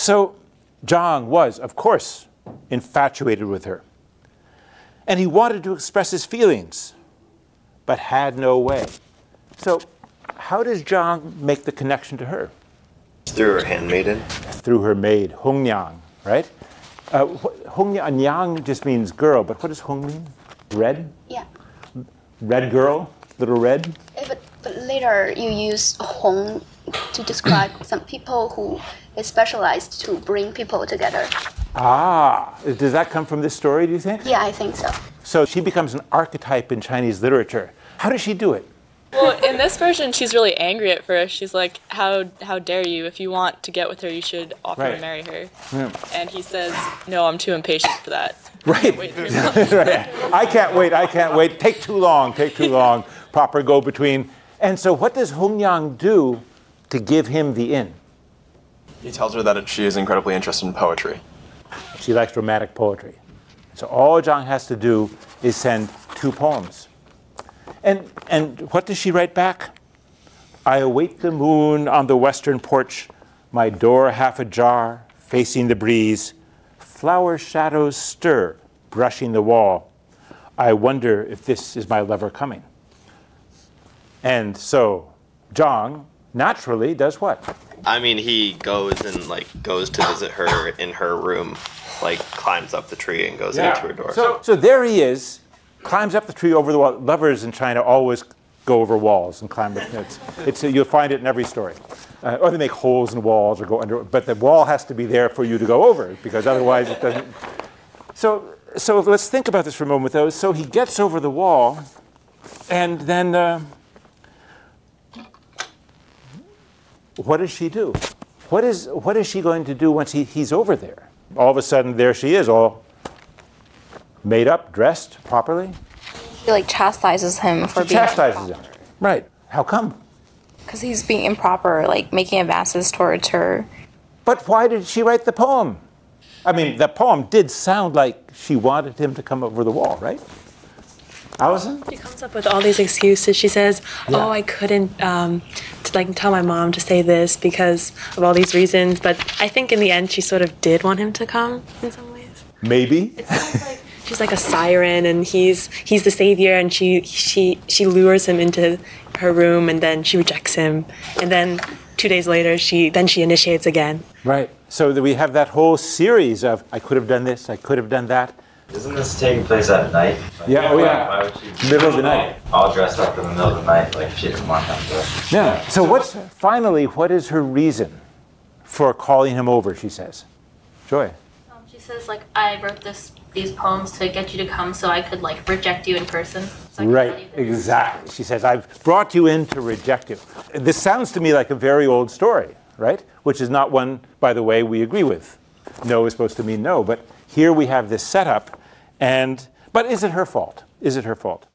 So Zhang was, of course, infatuated with her. And he wanted to express his feelings, but had no way. So how does Zhang make the connection to her? Through her handmaiden? Through her maid, Hongniang, right? Hongniang just means girl, but what does Hong mean? Red? Yeah. Red girl? Little red? But later you use Hong to describe some people who is specialized to bring people together. Ah, does that come from this story, do you think? Yeah, I think so. So she becomes an archetype in Chinese literature. How does she do it? Well, in this version, she's really angry at first. She's like, how dare you? If you want to get with her, you should offer to marry her. Yeah. And he says, no, I'm too impatient for that. Right. Right. I can't wait. Take too long. Proper go-between. And so what does Hongniang do to give him the in? He tells her that she is incredibly interested in poetry. She likes romantic poetry. So all Zhang has to do is send 2 poems. And what does she write back? I await the moon on the western porch, my door half ajar, facing the breeze. Flower shadows stir, brushing the wall. I wonder if this is my lover coming. And so Zhang naturally does what? I mean, he goes to visit her in her room, climbs up the tree and goes into her door. So there he is, climbs up the tree over the wall. Lovers in China always go over walls and climb. You'll find it in every story. Or they make holes in walls or go under, but the wall has to be there for you to go over because otherwise it doesn't. So let's think about this for a moment though. So he gets over the wall and then what does she do? What is she going to do once he's over there? All of a sudden there she is, all made up, dressed properly. He chastises him for being chastises him. Right. How come? Because he's being improper, making advances towards her. But why did she write the poem? I mean, the poem did sound like she wanted him to come over the wall, right? Allison? She comes up with all these excuses. She says, oh, I couldn't tell my mom to say this because of all these reasons. But I think in the end, she sort of did want him to come in some ways. Maybe. It sounds like she's like a siren, and he's the savior, and she lures him into her room, and then she rejects him, and then 2 days later she initiates again. Right. So that we have that whole series of I could have done this, I could have done that. Isn't this taking place at night? Yeah. Oh yeah. Why would she middle of the night. All dressed up in the middle of the night, like she didn't want them to. Yeah. So what is her reason for calling him over? She says, Joy. She says I wrote these poems to get you to come so I could reject you in person. So right, exactly. She says, I've brought you in to reject you. This sounds to me like a very old story, right? Which is not one, by the way, we agree with. No is supposed to mean no, but here we have this setup, but is it her fault? Is it her fault?